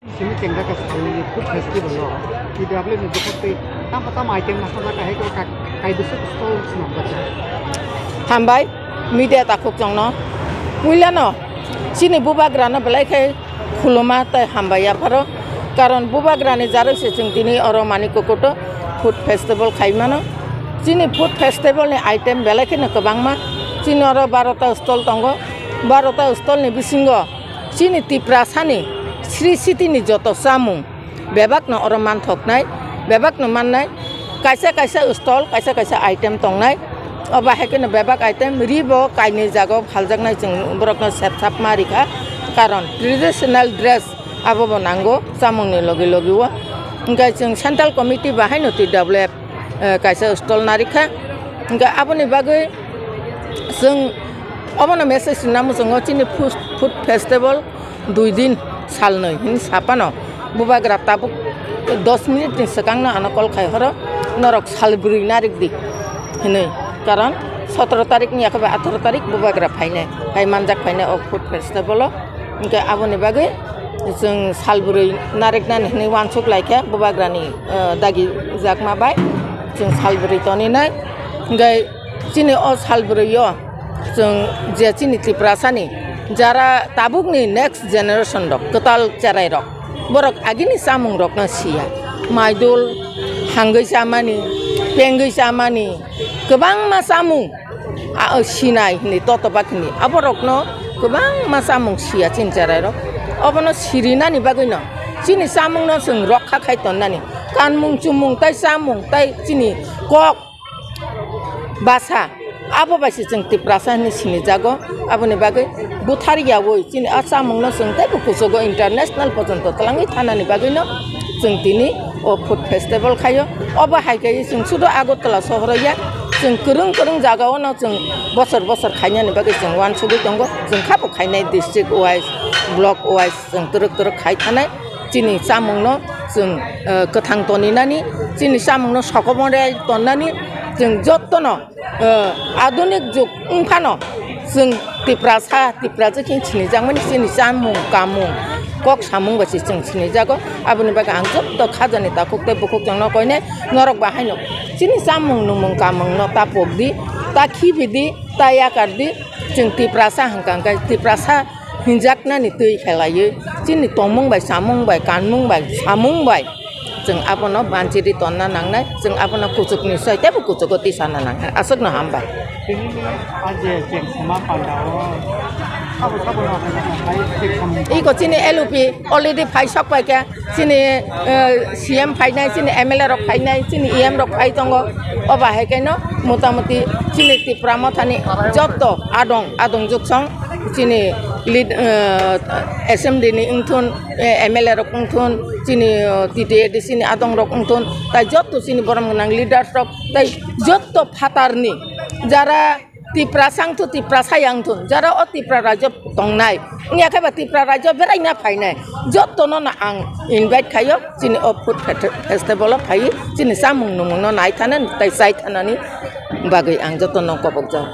Sini cengkak ke sekali food festival loh. Di dalam ini seperti pertama item nasional kayak itu kayak besar stall senang baca. Hambai media takut jongno. Wilano sini bubagrana belai ke khuluma tai hambai ya paro. Karon bubagrani jaru sejeng tini orang mani kokoto food festival kaimano. Sini food festival ni item belai ke nakabang ma. Sini orang 12 stall tonggo 12 stall ni bisingo. Sini tiprasani. Sri Siti ni joto samung bebak no orang mantok nai bebak no man nai kaisa stall kaisa item tong nai oba hekin bebak item ribo kaini jago phaljak nai jeng borok no sep marika karon traditional dress abo bonango samung ni logi wa engka jeng central committee bahai no ti develop kaisa stall narika engka abo ni bagai jeng obo no message namu jeng chini food festival 2 din salno hin sapano bubagra tabuk 10 minit ni sekangna anakol khai horo norok salburi narik di hinai karon 17 tarik ni akabe 18 tarik bubagra phaine hai manjak phaine o food festival ingke aboni bage jeng salburi narik nan hinai wansuk laika bubagra ni dagi jakma bai jeng salburi toni nai ngai chini o salburi yo jeng je chini tiprasani jara tabuk ni next generation rok ketal cerai rok borok agini samung rok na sia maidul hanggai samani pengai samani kebang ma samung a sinai ni totobak ni aborok no kebang ma samung sia cin cerai rok obono sirina ni bagino sini samung no seng rok khai ton nani kanmung cumung tai samung tai sini kok basa abo basi jeng tiprasa ni sini jago abo ni bagai buthari ya woi sini asamung no seng tai bukusogo international pojonto telangi thana ni bagai no jeng tini o food festival khayo oba haikai jeng sudo agotala sohro ya jeng kereng jaga no jeng bosor khainya ni bagai jeng wan sugi tongo jeng khapo khainai district wise block wise jeng turuk khai thanai sini samung no jeng kethang toni nani sini samung no sokomore tonani jeng jottono adonik juk ungphano jeng tiprasa king chini jangmani sini samung kamung kok samung basi jeng chini jago aboni baga ang jotto khajani ta kokte bukuk jangno koine norok bahaino sini samung numung kamung no ta pokdi ta khibidi ta yakardi jeng tiprasa hangkang tiprasa hinjakna ni tui khelaye sini tomung bai samung bai kanmung bai samung bai jeng apono banciri tonna nangnai jeng apono kucuk ni sai tebu kucuk ti sana nang asuk no hambai Ini aja jeng sama pandao. Apa no hai cek kamu. iko sini LUP already phai sok pai ka sini CM phai nai sini MLA rok phai nai sini EM rok phai tongo oba he kaino motamoti sini ti pramothani jotto adong jutsong sini lead SMD ni ungthun MLA rok ungthun sini TDA di sini adong rok ungthun tai jotto sini boram nang leaders rok tai jotto phatarni jara tiprasang tu tiprasayang tu jara o tipra raja tongnai ngia kai ba tipra raja berai na phainai jotto no na ang invite khayo sini o food festival phai sini samung numung no nai thanan tai sai thanani bagai ang jotto no kobok ja